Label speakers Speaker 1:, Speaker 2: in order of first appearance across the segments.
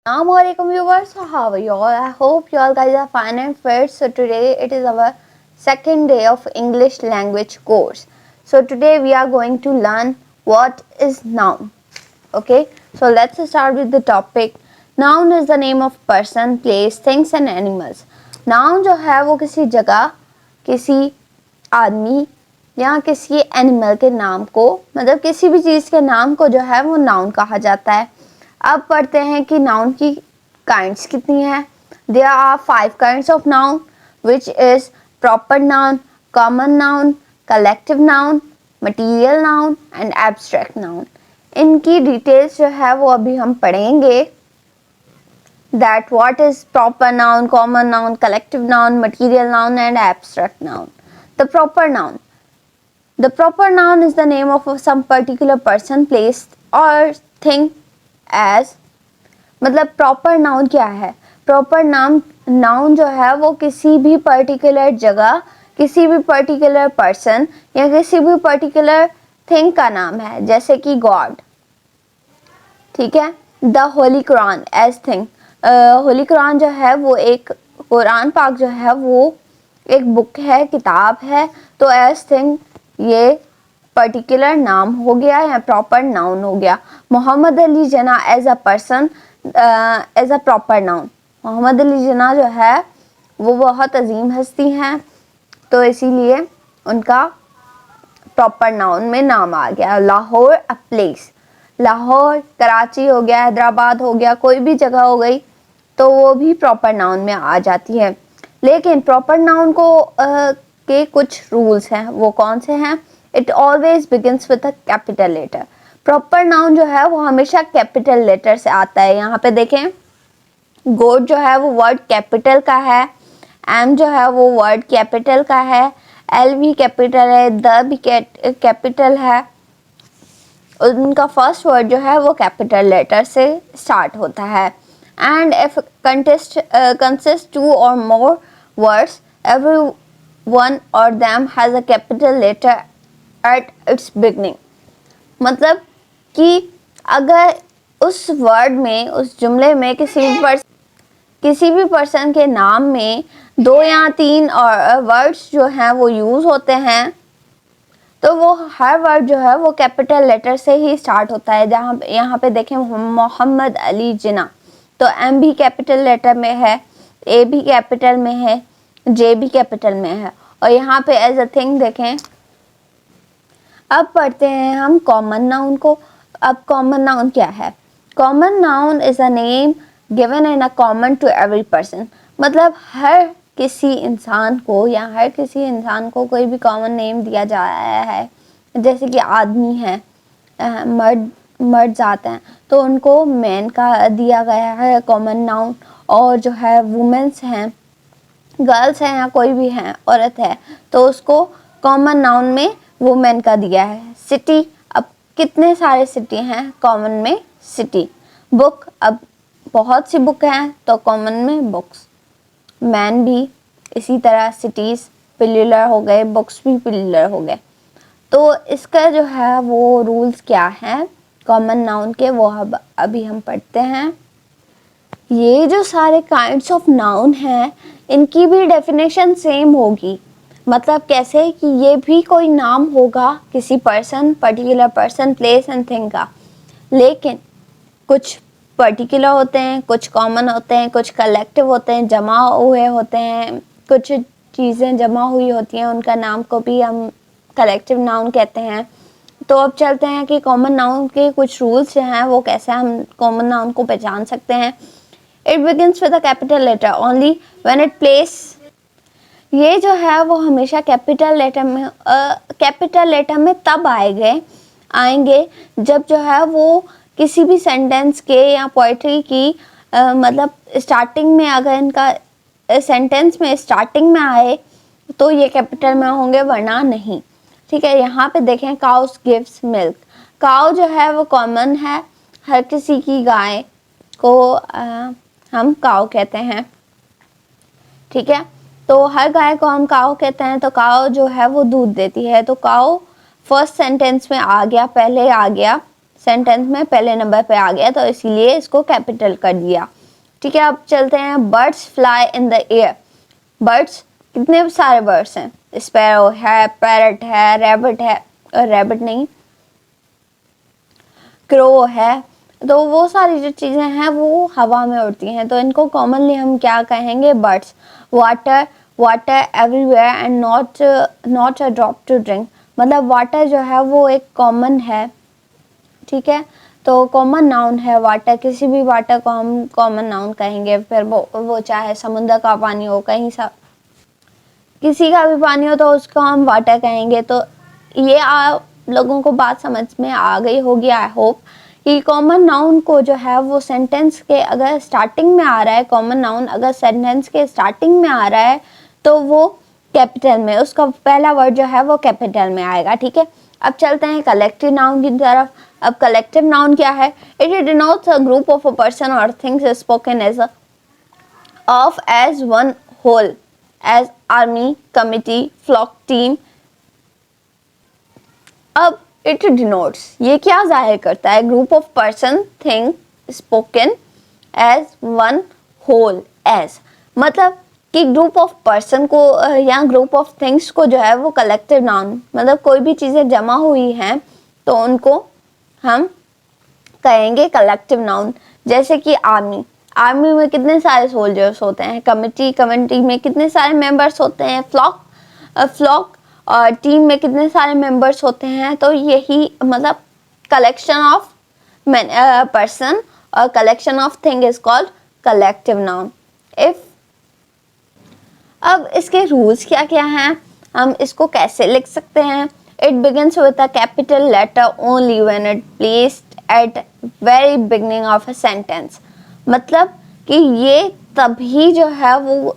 Speaker 1: Assalamualaikum viewers, so how are you all? I hope you all guys are fine and fit. So today it is our second day of English language course. So today we are going to learn what is noun. Okay, so let's start with the topic. Noun is the name of person, place, things and animals. Noun जो है वो किसी जगह, किसी आदमी या किसी animal के नाम को, मतलब किसी भी चीज़ के नाम को जो है वो नाउन कहा जाता है. अब पढ़ते हैं कि नाउन की काइंड्स कितनी हैं. There are 5 kinds of noun which is proper noun, common noun, collective noun, material noun and abstract noun. इनकी डिटेल्स जो है वो अभी हम पढ़ेंगे. That what is proper noun, common noun, collective noun, material noun and abstract noun. The proper noun. The proper noun is the name of some particular person, place or thing as. मतलब proper noun क्या है? Proper noun जो है वो किसी भी particular जगह, किसी भी पर्टिकुलर पर्सन या किसी भी पर्टिकुलर थिंग का नाम है, जैसे कि गॉड. ठीक है. The Holy Quran as thing. Holy Quran जो है वो एक कुरान पाक जो है वो एक बुक है, किताब है. तो एज थिंग ये पर्टिकुलर नाम हो गया या प्रॉपर नाउन हो गया. Mohammad Ali Jinnah as a person, as a proper noun. Mohammad Ali Jinnah जो है वो बहुत अजीम हस्ती हैं, तो इसीलिए उनका प्रॉपर नाउन में नाम आ गया. Lahore a place. लाहौर, कराची हो गया, हैदराबाद हो गया, कोई भी जगह हो गई तो वो भी प्रॉपर नाउन में आ जाती है. लेकिन प्रॉपर नाउन को के कुछ रूल्स हैं. वो कौन से हैं? It always begins with a capital letter. Proper noun जो है वो हमेशा कैपिटल लेटर से आता है. यहाँ पे देखें, गोट जो है वो वर्ड कैपिटल का है, एम जो है वो वर्ड कैपिटल का है, एल भी कैपिटल है, द भी कैपिटल है. उनका फर्स्ट वर्ड जो है वो कैपिटल लेटर से स्टार्ट होता है. And if consist 2 or more words, every one or them has a capital letter at its beginning. मतलब कि अगर उस वर्ड में, उस जुमले में किसी भी पर्सन के नाम में 2 या 3 और वर्ड्स जो हैं वो यूज़ होते हैं, तो वो हर वर्ड जो है वो कैपिटल लेटर से ही स्टार्ट होता है. जहाँ यहाँ पे देखें मोहम्मद अली जिना, तो एम भी कैपिटल लेटर में है, ए भी कैपिटल में है, जे भी कैपिटल में है. और यहाँ पे एज अ थिंग देखें. अब पढ़ते हैं हम कॉमन नाउन को. अब कॉमन नाउन क्या है? Common noun is a name given in a common to every person. मतलब हर किसी इंसान को या हर किसी इंसान को कोई भी कॉमन नेम दिया जाया है. जैसे कि आदमी है, मर्द जाते हैं तो उनको मैन का दिया गया है कॉमन नाउन. और जो है वुमेन्स हैं, गर्ल्स हैं या कोई भी है, औरत है, तो उसको कॉमन नाउन में वुमेन का दिया है. सिटी. अब कितने सारे सिटी हैं कॉमन में? सिटी. बुक. अब बहुत सी बुक हैं तो कॉमन में बुक्स. मैन भी इसी तरह. सिटीज़ प्लूरल हो गए, बुक्स भी प्लूरल हो गए. तो इसका जो है वो रूल्स क्या हैं कॉमन नाउन के, वो अभी हम पढ़ते हैं. ये जो सारे काइंड्स ऑफ नाउन हैं इनकी भी डेफिनेशन सेम होगी. मतलब कैसे कि ये भी कोई नाम होगा किसी person, particular person, place and thing का, लेकिन कुछ पर्टिकुलर होते हैं, कुछ कॉमन होते हैं, कुछ कलेक्टिव होते हैं, जमा हुए होते हैं. कुछ चीज़ें जमा हुई होती हैं, उनका नाम को भी हम कलेक्टिव नाउन कहते हैं. तो अब चलते हैं कि कॉमन नाउन के कुछ रूल्स जो हैं वो कैसे हम कॉमन नाउन को पहचान सकते हैं. It begins with a capital letter only when it place. ये जो है वो हमेशा कैपिटल लेटर में तब आएंगे जब जो है वो किसी भी सेंटेंस के या पोइट्री की मतलब स्टार्टिंग में, अगर इनका सेंटेंस में स्टार्टिंग में आए तो ये कैपिटल में होंगे, वरना नहीं. ठीक है. यहाँ पे देखें, काउस गिव्स मिल्क. काउ जो है वो कॉमन है. हर किसी की गाय को हम काउ कहते हैं. ठीक है. तो हर गाय को हम काउ कहते हैं. तो काउ जो है वो दूध देती है. तो काउ फर्स्ट सेंटेंस में आ गया, पहले आ गया. सेंटेंस में पहले नंबर पे आ गया, तो इसीलिए इसको कैपिटल कर दिया। ठीक है, अब चलते हैं। Birds fly in the air. Birds, कितने सारे बर्ड्स हैं? स्पैरो है, पैरट है, रैबिट है, रैबिट नहीं, क्रो है। तो वो सारी जो चीज़ें हैं वो हवा में उड़ती हैं, तो इनको कॉमनली हम क्या कहेंगे? Birds. Water, water everywhere and not a drop to drink. मतलब वाटर जो है वो एक कॉमन है, ठीक है, तो कॉमन नाउन है वाटर। किसी भी वाटर को हम कॉमन नाउन कहेंगे, फिर वो चाहे समुद्र का पानी हो, कहीं सा किसी का भी पानी हो, तो उसको हम वाटर कहेंगे। तो ये आप लोगों को बात समझ में आ गई होगी, आई होप, कि कॉमन नाउन को जो है वो सेंटेंस के अगर स्टार्टिंग में आ रहा है, कॉमन नाउन अगर सेंटेंस के स्टार्टिंग में आ रहा है तो वो कैपिटल में, उसका पहला वर्ड जो है वो कैपिटल में आएगा। ठीक है, अब चलते हैं कलेक्टिव नाउन की तरफ। अब कलेक्टिव नाउन क्या है? It denotes a group of a person or things spoken as of as one whole, as army, committee, flock, team. अब इट डिनोट्स, ये क्या जाहिर करता है? Group of person, thing, spoken as one whole, as मतलब कि group of person को या ग्रुप ऑफ थिंग्स को जो है वो कलेक्टिव नाउन, मतलब कोई भी चीज़ें जमा हुई हैं तो उनको हम कहेंगे कलेक्टिव नाउन। जैसे कि आर्मी, आर्मी में कितने सारे सोल्जर्स होते हैं। कमिटी, कमिटी में कितने सारे मेंबर्स होते हैं। फ्लॉक, फ्लॉक और टीम में कितने सारे मेंबर्स होते हैं। तो यही मतलब कलेक्शन ऑफ पर्सन और collection of thing is called collective noun. If अब इसके रूल्स क्या क्या हैं, हम इसको कैसे लिख सकते हैं? It begins with a capital letter only when it placed at very beginning of a sentence. मतलब कि ये तभी जो है वो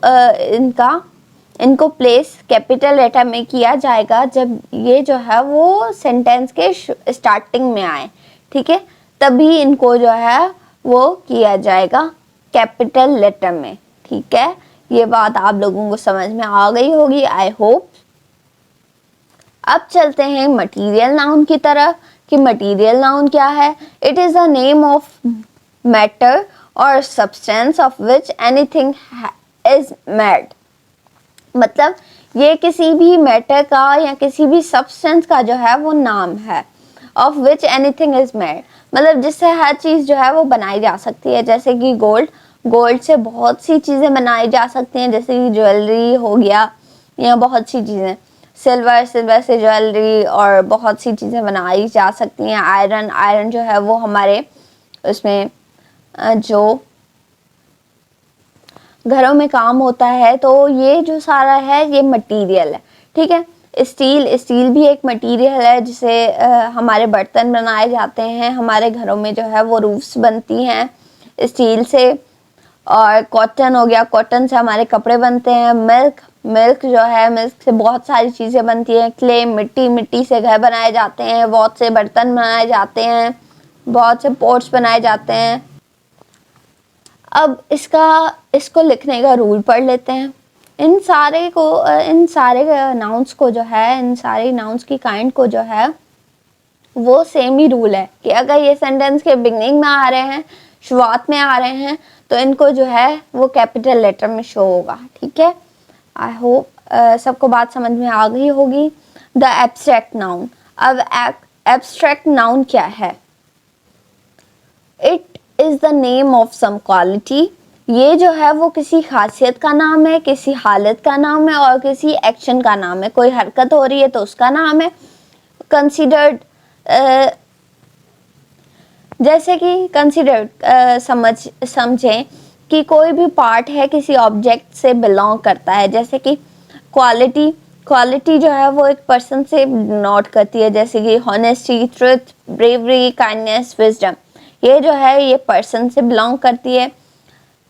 Speaker 1: इनको प्लेस कैपिटल लेटर में किया जाएगा जब ये जो है वो सेंटेंस के स्टार्टिंग में आए। ठीक है, तभी इनको जो है वो किया जाएगा कैपिटल लेटर में। ठीक है, ये बात आप लोगों को समझ में आ गई होगी, आई होप। अब चलते हैं मटीरियल नाउन की तरफ कि मटीरियल नाउन क्या है। It is a name of matter or substance of which anything is made. मतलब ये किसी भी मैटर का या किसी भी सब्सटेंस का जो है वो नाम है। Of which anything is made, मतलब जिससे हर चीज़ जो है वो बनाई जा सकती है। जैसे कि गोल्ड, गोल्ड से बहुत सी चीज़ें बनाई जा सकती हैं, जैसे कि ज्वेलरी हो गया या बहुत सी चीज़ें। सिल्वर, सिल्वर से ज्वेलरी और बहुत सी चीज़ें बनाई जा सकती हैं। आयरन, आयरन जो है वो हमारे उसमें जो घरों में काम होता है, तो ये जो सारा है ये मटेरियल है। ठीक है, स्टील, स्टील भी एक मटेरियल है जिसे हमारे बर्तन बनाए जाते हैं। हमारे घरों में जो है वो रूफ्स बनती हैं स्टील से। और कॉटन हो गया, कॉटन से हमारे कपड़े बनते हैं। मिल्क, मिल्क जो है, मिल्क से बहुत सारी चीज़ें बनती हैं। क्ले, मिट्टी, मिट्टी से घर बनाए जाते हैं। बहुत से बर्तन बनाए जाते हैं, बहुत से पॉट्स बनाए जाते हैं। अब इसको लिखने का रूल पढ़ लेते हैं। इन सारे नाउन्स को जो है, इन सारे नाउन्स की काइंड को जो है वो सेम ही रूल है कि अगर ये सेंटेंस के बिगनिंग में आ रहे हैं, शुरुआत में आ रहे हैं, तो इनको जो है वो कैपिटल लेटर में शो होगा। ठीक है, आई होप सबको बात समझ में आ गई होगी। The abstract noun. अब एब्स्ट्रैक्ट नाउन क्या है? It is the name of some quality. ये जो है वो किसी खासियत का नाम है, किसी हालत का नाम है और किसी एक्शन का नाम है। कोई हरकत हो रही है तो उसका नाम है। कंसिडर्ड, जैसे कि कंसिडर्ड समझें कि कोई भी पार्ट है किसी ऑब्जेक्ट से बिलोंग करता है। जैसे कि क्वालिटी, क्वालिटी जो है वो एक पर्सन से नोट करती है। जैसे कि honesty, truth, bravery, kindness, wisdom, ये जो है ये पर्सन से बिलोंग करती है।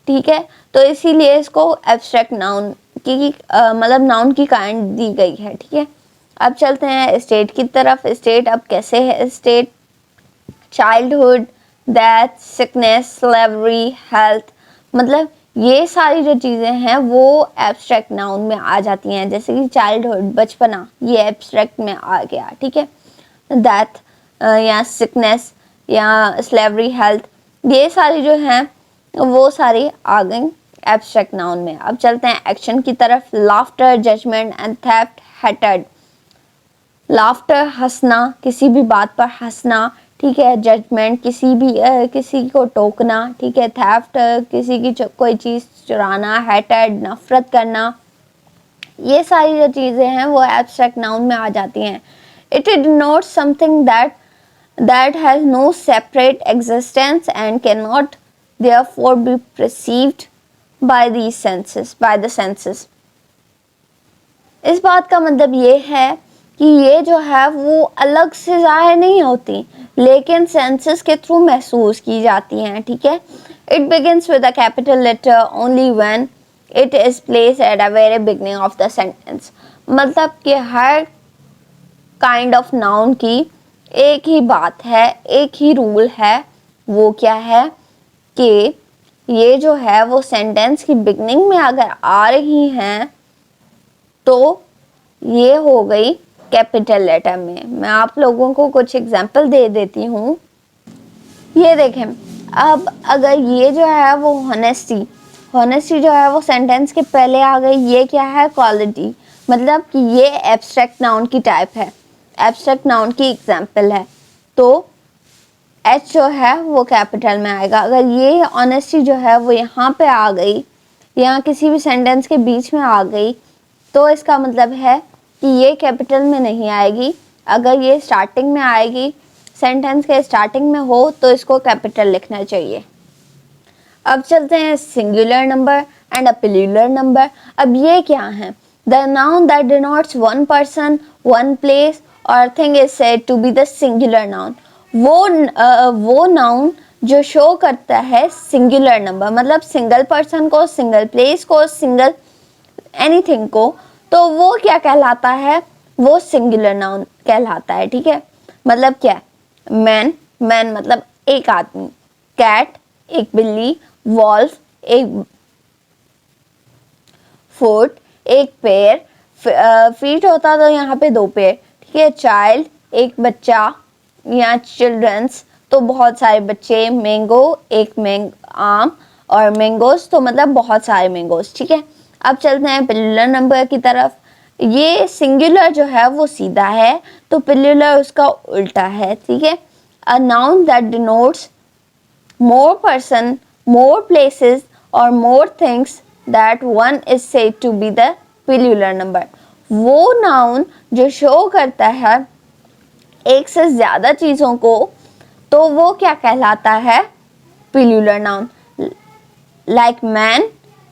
Speaker 1: ठीक है, तो इसीलिए इसको एब्स्ट्रैक्ट नाउन की मतलब नाउन की काइंड दी गई है। ठीक है, अब चलते हैं स्टेट की तरफ। स्टेट अब कैसे है? State childhood, death, sickness, slavery, health, मतलब ये सारी जो चीज़ें हैं वो एब्स्ट्रैक्ट नाउन में आ जाती हैं। जैसे कि चाइल्डहुड, बचपना, ये एब्स्ट्रैक्ट में आ गया। ठीक है, डेथ या सिकनेस, या स्लेवरी हेल्थ, ये सारी जो हैं वो सारी आ गई एब्स्ट्रैक्ट नाउन में। अब चलते हैं एक्शन की तरफ। Laughter, judgement and theft, hated. Laughter हंसना, किसी भी बात पर हंसना, ठीक है। जजमेंट किसी को टोकना, ठीक है। थेफ्ट किसी की कोई चीज़ चुराना। हेटेड नफरत करना। ये सारी जो चीज़ें हैं वो एब्स्ट्रैक्ट नाउन में आ जाती हैं। It denotes something that has no separate existence and cannot therefore be perceived by the senses। इस बात का मतलब ये है कि ये जो है वो अलग से ज़ाहिर नहीं होती, लेकिन सेंसेस के थ्रू महसूस की जाती हैं, ठीक है। It begins with a capital letter only when it is place at a very beginning of the sentence. मतलब कि हर काइंड ऑफ नाउन की एक ही बात है, एक ही रूल है। वो क्या है कि ये जो है वो सेंटेंस की बिगनिंग में अगर आ रही हैं तो ये हो गई कैपिटल लेटर में। मैं आप लोगों को कुछ एग्जांपल दे देती हूँ। ये देखें, अब अगर ये जो है वो होनेस्टी जो है वो सेंटेंस के पहले आ गई, ये क्या है? क्वालिटी। मतलब कि ये एब्स्ट्रैक्ट नाउन की टाइप है, एब्स्ट्रैक्ट नाउन की एग्जांपल है, तो एच जो है वो कैपिटल में आएगा। अगर ये ऑनेस्टी जो है वो यहाँ पे आ गई, यहाँ किसी भी सेंटेंस के बीच में आ गई, तो इसका मतलब है कि ये कैपिटल में नहीं आएगी। अगर ये स्टार्टिंग में आएगी, सेंटेंस के स्टार्टिंग में हो, तो इसको कैपिटल लिखना चाहिए। अब चलते हैं singular number and a plural number. अब ये क्या है? The noun that denotes one person, one place or thing is said to be the singular noun. वो नाउन जो शो करता है सिंगुलर नंबर, मतलब सिंगल पर्सन को, सिंगल प्लेस को, सिंगल एनीथिंग को, तो वो क्या कहलाता है? वो सिंगुलर नाउन कहलाता है, ठीक है। मतलब क्या? मैन मतलब एक आदमी, कैट एक बिल्ली, वॉल्फ एक फुट एक पैर, फीट होता तो यहाँ पे दो पैर, ठीक है। चाइल्ड एक बच्चा या चिल्ड्रंस तो बहुत सारे बच्चे, मैंगो एक आम, और मैंगोस तो मतलब बहुत सारे मैंगोस, ठीक है। अब चलते हैं प्लूरल नंबर की तरफ। ये सिंगुलर जो है वो सीधा है, तो प्लूरल उसका उल्टा है, ठीक है। A noun that denotes more person, more places or more things that one is said to be the plural number। वो noun जो show करता है एक से ज्यादा चीजों को, तो वो क्या कहलाता है? plural noun। like man,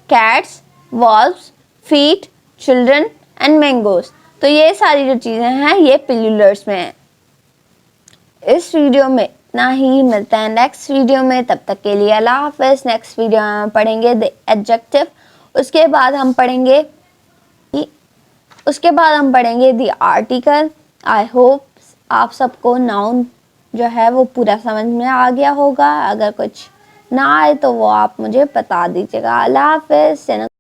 Speaker 1: cats, wolves, feet, children and mangoes। तो ये सारी जो चीजें हैं ये plurals में हैं। इस वीडियो में इतना ही, मिलता है नेक्स्ट वीडियो में। तब तक के लिए अल्लाह हाफ़िज़। नेक्स्ट वीडियो में पढ़ेंगे द एडजेक्टिव, उसके बाद हम पढ़ेंगे द आर्टिकल। आई होप आप सबको नाउन जो है वो पूरा समझ में आ गया होगा। अगर कुछ ना आए तो वो आप मुझे बता दीजिएगा। अल्लाह हाफ़िज़।